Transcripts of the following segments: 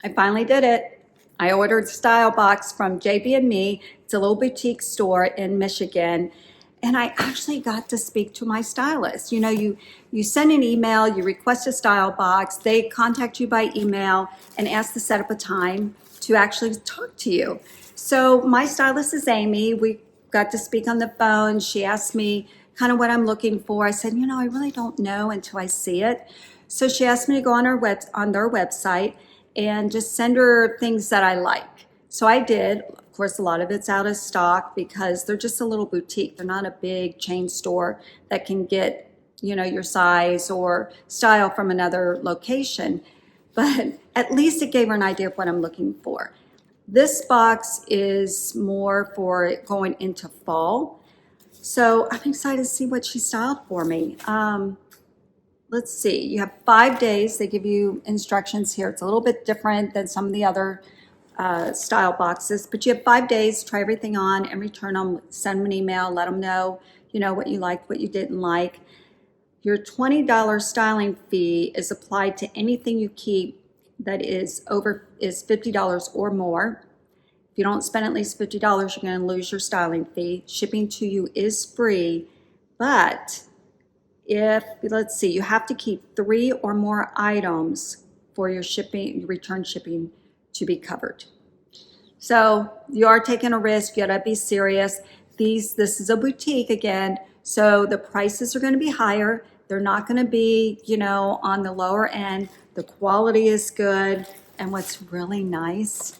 I finally did it. I ordered a style box from JB&Me. It's a little boutique store in Michigan. And I actually got to speak to my stylist. You know, you send an email, you request a style box, they contact you by email and ask to set up a time to actually talk to you. So my stylist is Amy. We got to speak on the phone. She asked me kind of what I'm looking for. I said, you know, I really don't know until I see it. So she asked me to go on their website and just send her things that I like. So I did. Of course, a lot of it's out of stock because they're just a little boutique. They're not a big chain store that can get, you know, your size or style from another location. But at least it gave her an idea of what I'm looking for. This box is more for going into fall. So I'm excited to see what she styled for me. Let's see, you have 5 days. They give you instructions here. It's a little bit different than some of the other style boxes, but you have 5 days, try everything on and return them, send them an email, let them know, you know, what you liked, what you didn't like. Your $20 styling fee is applied to anything you keep that is $50 or more. If you don't spend at least $50, you're going to lose your styling fee. Shipping to you is free, but let's see, you have to keep 3 or more items for your return shipping to be covered. So you are taking a risk. You gotta be serious. This is a boutique again, so the prices are going to be higher. They're not going to be, you know, on the lower end. The quality is good, and what's really nice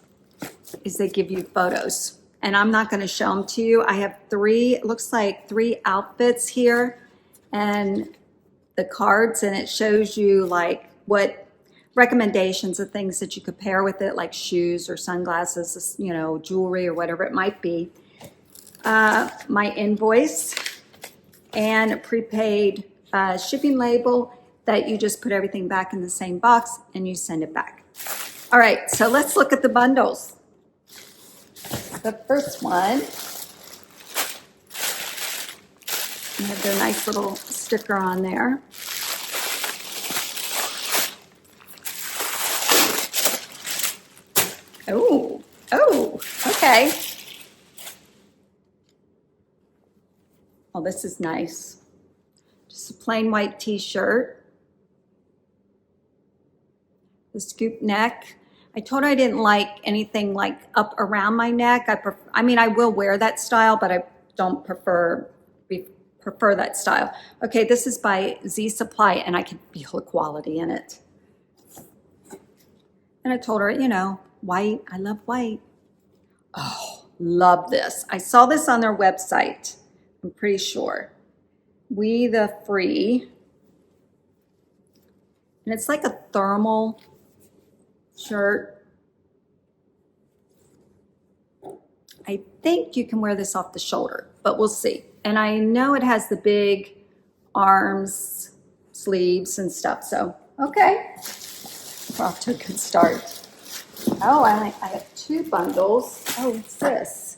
is they give you photos, and I'm not going to show them to you. I have it looks like 3 outfits here, and the cards, and it shows you like what recommendations of things that you could pair with it, like shoes or sunglasses, you know, jewelry or whatever it might be. My invoice and a prepaid shipping label that you just put everything back in the same box and you send it back. All right, so let's look at the bundles. The first one, you have their nice little sticker on there. Oh, okay. Oh, this is nice. Just a plain white t-shirt. The scoop neck. I told her I didn't like anything like up around my neck. I mean, I will wear that style, but I don't prefer that style. Okay, this is by Z Supply, and I can feel the quality in it. And I told her, you know, white, I love white. Oh, love this. I saw this on their website, I'm pretty sure. We the Free. And it's like a thermal shirt. I think you can wear this off the shoulder, but we'll see. And I know it has the big arms, sleeves and stuff. So, okay. We're off to a good start. Oh, I have 2 bundles. Oh, what's this?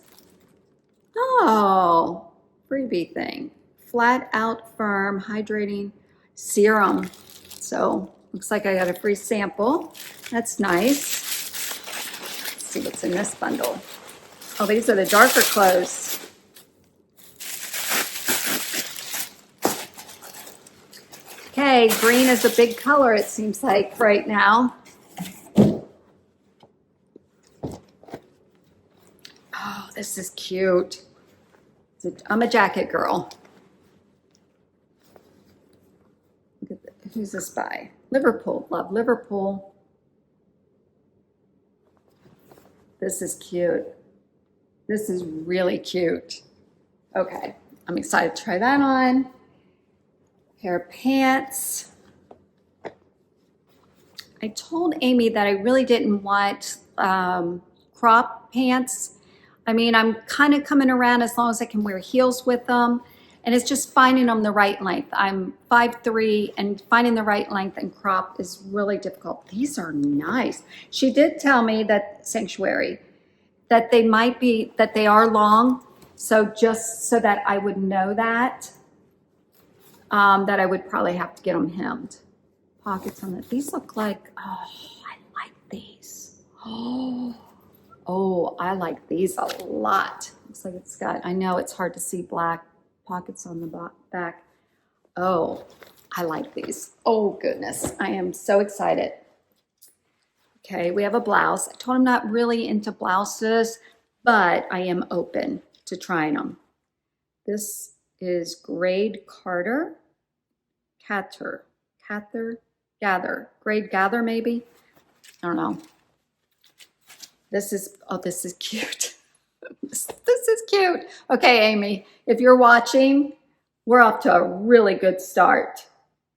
Oh, freebie thing. Flat Out Firm Hydrating Serum. So, looks like I got a free sample. That's nice. Let's see what's in this bundle. Oh, these are the darker clothes. Okay, green is a big color, it seems like, right now. Oh, this is cute. I'm a jacket girl. Look at who's this by? Liverpool. Love Liverpool. This is cute. This is really cute. Okay, I'm excited to try that on. Pair of pants. I told Amy that I really didn't want crop pants. I mean, I'm kind of coming around as long as I can wear heels with them. And it's just finding them the right length. I'm 5'3", and finding the right length and crop is really difficult. These are nice. She did tell me that, Sanctuary, that they are long. So just so that I would know that I would probably have to get them hemmed. Pockets on it. These look like, oh, I like these. Oh, I like these a lot. Looks like it's got, I know it's hard to see black pockets on the back. Oh, I like these. Oh goodness, I am so excited. Okay, we have a blouse. I told him not really into blouses, but I am open to trying them. This is grade grade gather maybe. I don't know. This is, oh, this is cute. This is cute. Okay, Amy, if you're watching, we're off to a really good start.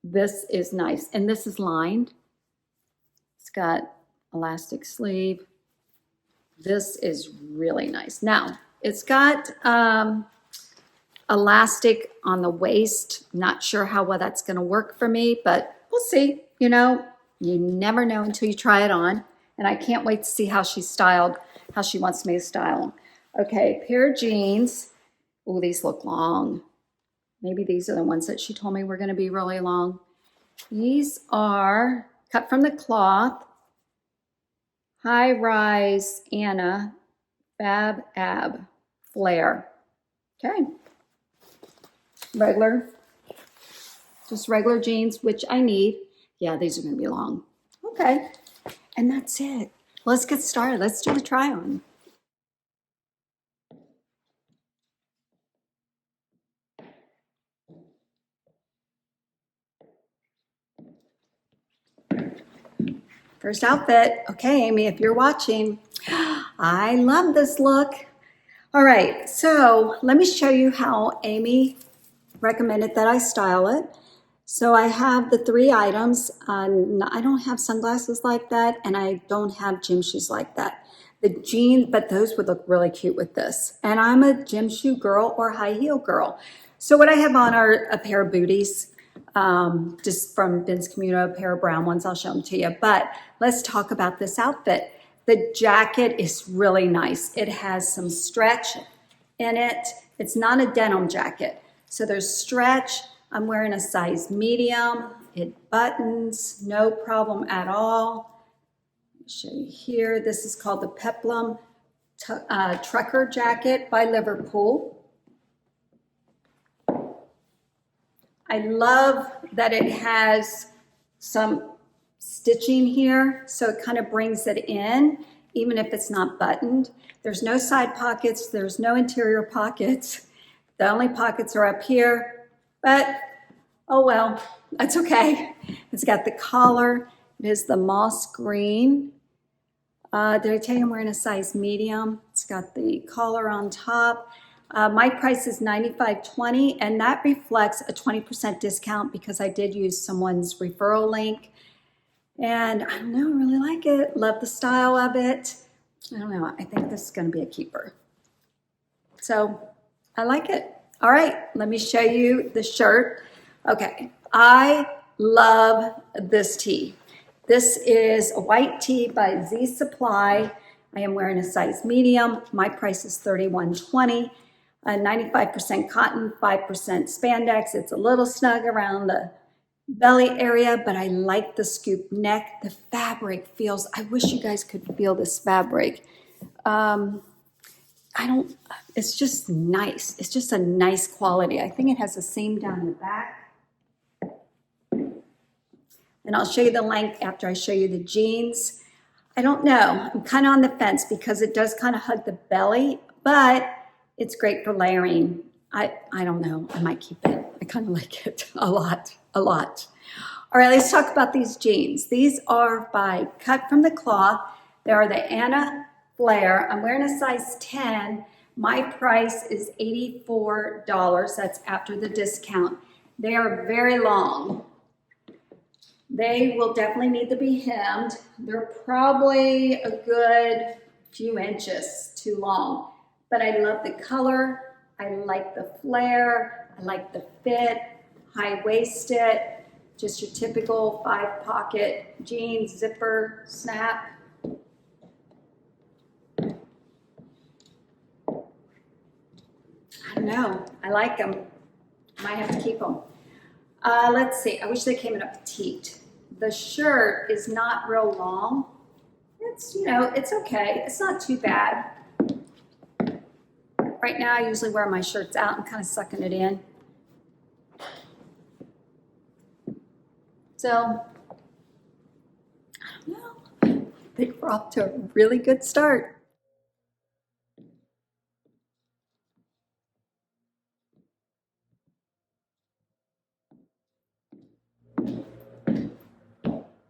This is nice. And this is lined. It's got elastic sleeve. This is really nice. Now, it's got elastic on the waist. Not sure how well that's going to work for me, but we'll see. You know, you never know until you try it on. And I can't wait to see how she's styled, how she wants me to style them. Okay, pair of jeans. Oh, these look long. Maybe these are the ones that she told me were going to be really long. These are cut from the cloth. High rise Anna Fab Ab Flare. Okay. Just regular jeans, which I need. Yeah, these are going to be long. Okay. And that's it. Let's get started. Let's do the try on. First outfit. Okay, Amy, if you're watching, I love this look. All right, so let me show you how Amy recommended that I style it. So I have the 3 items. I don't have sunglasses like that, and I don't have gym shoes like that. The jeans, but those would look really cute with this. And I'm a gym shoe girl or high heel girl. So what I have on are a pair of booties, just from Vince Commuto, a pair of brown ones. I'll show them to you. But let's talk about this outfit. The jacket is really nice. It has some stretch in it. It's not a denim jacket. So there's stretch. I'm wearing a size medium. It buttons, no problem at all. I'll show you here. This is called the Peplum Trucker Jacket by Liverpool. I love that it has some stitching here, so it kind of brings it in, even if it's not buttoned. There's no side pockets, there's no interior pockets. The only pockets are up here, but oh well, that's okay. It's got the collar. It is the moss green. Did I tell you I'm wearing a size medium? It's got the collar on top. My price is $95.20, and that reflects a 20% discount because I did use someone's referral link. And I don't know, I really like it. Love the style of it. I don't know, I think this is going to be a keeper. So I like it. All right, let me show you the shirt. Okay, I love this tee. This is a white tee by Z Supply. I am wearing a size medium. My price is $31.20. 95% cotton, 5% spandex. It's a little snug around the belly area, but I like the scoop neck. The fabric feels, I wish you guys could feel this fabric. It's just nice. It's just a nice quality. I think it has a seam down the back. And I'll show you the length after I show you the jeans. I don't know. I'm kind of on the fence because it does kind of hug the belly, but it's great for layering. I don't know. I might keep it. I kind of like it a lot. All right, let's talk about these jeans. These are by Cut from the Cloth. They are the Anna Flare. I'm wearing a size 10. My price is $84. That's after the discount. They are very long. They will definitely need to be hemmed. They're probably a good few inches too long, but I love the color. I like the flare. I like the fit, high-waisted, just your typical 5-pocket jeans, zipper, snap. I don't know. I like them. Might have to keep them. Let's see. I wish they came in a petite. The shirt is not real long. It's, you know, it's okay. It's not too bad. Right now, I usually wear my shirts out and kind of sucking it in. So, I don't know. I think we're off to a really good start.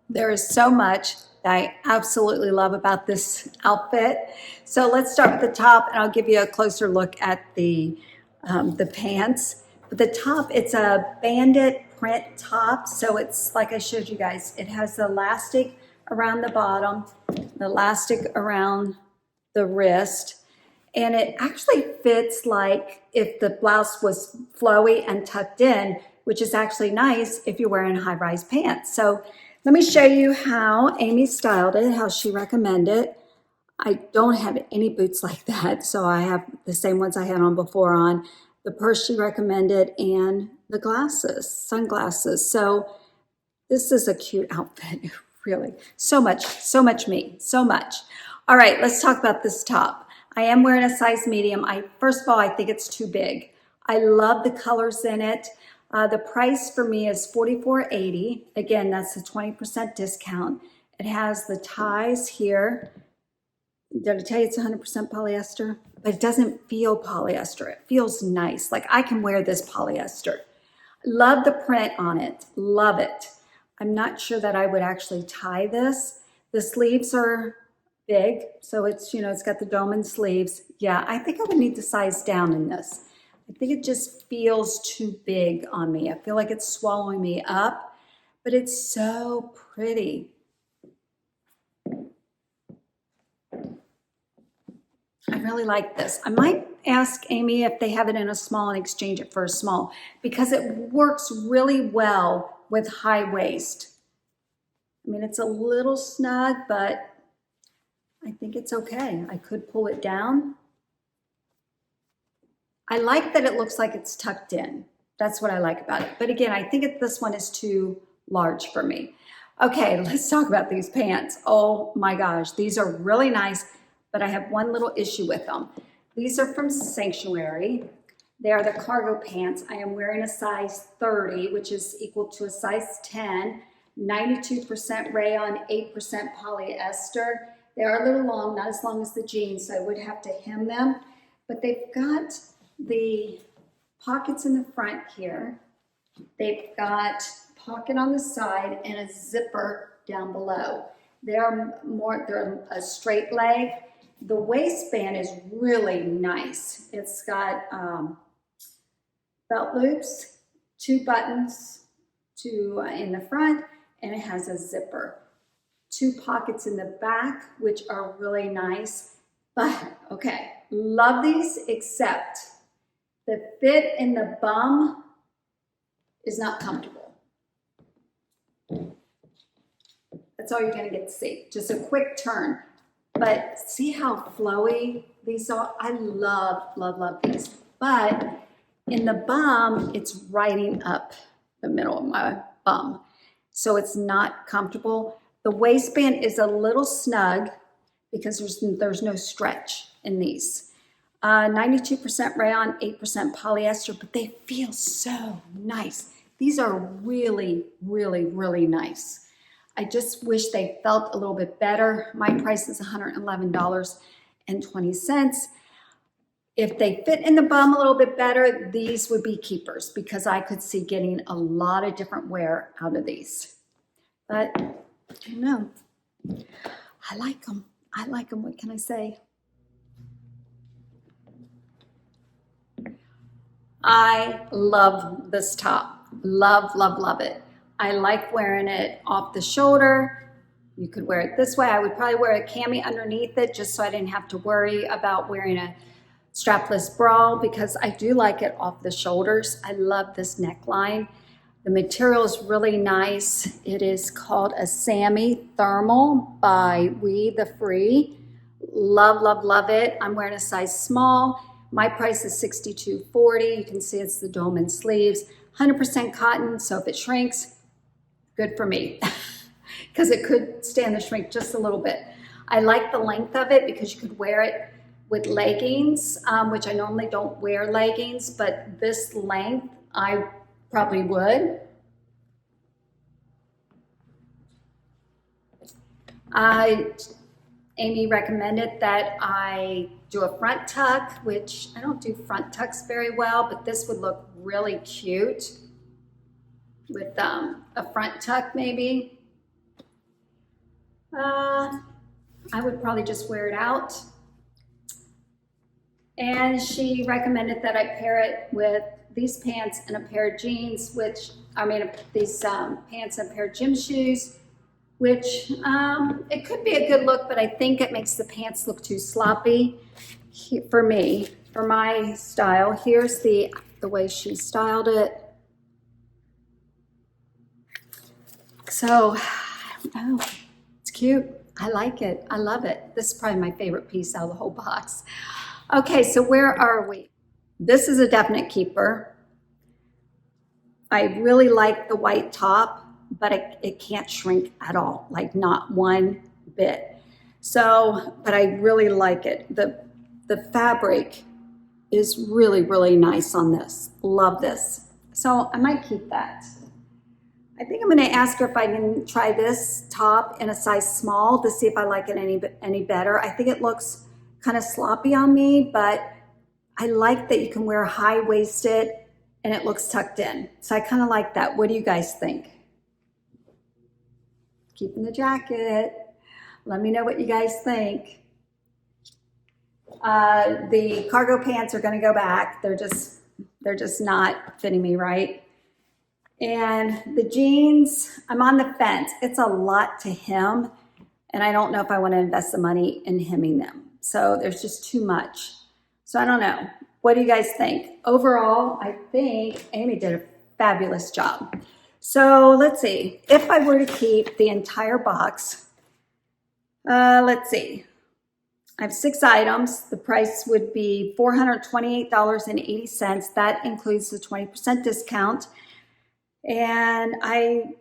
There is so much that I absolutely love about this outfit. So let's start with the top, and I'll give you a closer look at the pants. But the top, it's a bandit print top. So it's like I showed you guys, it has the elastic around the bottom, the elastic around the wrist, and it actually fits like if the blouse was flowy and tucked in, which is actually nice if you're wearing high-rise pants. So let me show you how Amy styled it, how she recommended. I don't have any boots like that, so I have the same ones I had on before on, the purse she recommended, and the glasses, sunglasses. So this is a cute outfit, really. So much me, so much. All right, let's talk about this top. I am wearing a size medium. First of all, I think it's too big. I love the colors in it. The price for me is $44.80. Again, that's a 20% discount. It has the ties here. Did I tell you it's 100% polyester? But it doesn't feel polyester. It feels nice. Like I can wear this polyester. Love the print on it. Love it. I'm not sure that I would actually tie this. The sleeves are big, so it's, you know, it's got the dome and sleeves. Yeah, I think I would need to size down in this. I think it just feels too big on me. I feel like it's swallowing me up, but it's so pretty. I really like this. I might ask Amy if they have it in a small and exchange it for a small, because it works really well with high waist. I mean, it's a little snug, but I think it's okay. I could pull it down. I like that it looks like it's tucked in. That's what I like about it. But again, I think this one is too large for me. Okay, let's talk about these pants. Oh my gosh, these are really nice, but I have one little issue with them. These are from Sanctuary. They are the cargo pants. I am wearing a size 30, which is equal to a size 10, 92% rayon, 8% polyester. They are a little long, not as long as the jeans, so I would have to hem them. But they've got the pockets in the front here. They've got pocket on the side and a zipper down below. They're a straight leg. The waistband is really nice. It's got belt loops, 2 buttons in the front, and it has a zipper. 2 pockets in the back, which are really nice. But okay, love these, except the fit in the bum is not comfortable. That's all you're gonna get to see. Just a quick turn. But see how flowy these are? I love, love, love these. But in the bum, it's riding up the middle of my bum. So it's not comfortable. The waistband is a little snug because there's no stretch in these. 92% rayon, 8% polyester, but they feel so nice. These are really, really, really nice. I just wish they felt a little bit better. My price is $111.20. If they fit in the bum a little bit better, these would be keepers because I could see getting a lot of different wear out of these. But I don't know. I like them. I like them. What can I say? I love this top. Love, love, love it. I like wearing it off the shoulder. You could wear it this way. I would probably wear a cami underneath it just so I didn't have to worry about wearing a strapless bra because I do like it off the shoulders. I love this neckline. The material is really nice. It is called a Sammie Thermal by We the Free. Love, love, love it. I'm wearing a size small. My price is $62.40. You can see it's the dome and sleeves. 100% cotton, so if it shrinks, good for me. Because it could stand the shrink just a little bit. I like the length of it because you could wear it with leggings, which I normally don't wear leggings, but this length I probably would. Amy recommended that I do a front tuck, which I don't do front tucks very well, but this would look really cute with a front tuck maybe. I would probably just wear it out. And she recommended that I pair it with these pants and a pair of jeans, which, I mean, these pants and a pair of gym shoes, which it could be a good look, but I think it makes the pants look too sloppy for me, for my style. Here's the way she styled it. So, I don't know, it's cute. I like it, I love it. This is probably my favorite piece out of the whole box. Okay, so where are we? This is a definite keeper. I really like the white top, but it can't shrink at all, like not one bit. So, but I really like it. The fabric is really, really nice on this. Love this. So I might keep that. I think I'm gonna ask her if I can try this top in a size small to see if I like it any better. I think it looks kind of sloppy on me, but I like that you can wear high-waisted and it looks tucked in. So I kind of like that. What do you guys think? Keeping the jacket. Let me know what you guys think. The cargo pants are gonna go back. They're just not fitting me right. And the jeans, I'm on the fence. It's a lot to hem, and I don't know if I want to invest the money in hemming them. So there's just too much. So I don't know. What do you guys think? Overall, I think Amy did a fabulous job. So let's see. If I were to keep the entire box, let's see. I have 6 items. The price would be $428.80. That includes the 20% discount. And I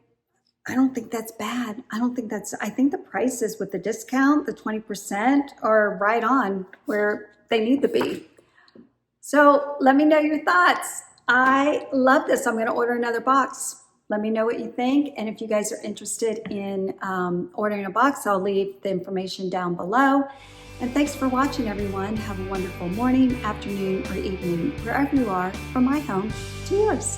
don't think that's bad. I think the prices with the discount, the 20%, are right on where they need to be. So let me know your thoughts. I love this. I'm gonna order another box. Let me know what you think. And if you guys are interested in ordering a box, I'll leave the information down below. And thanks for watching, everyone. Have a wonderful morning, afternoon, or evening, wherever you are, from my home to yours.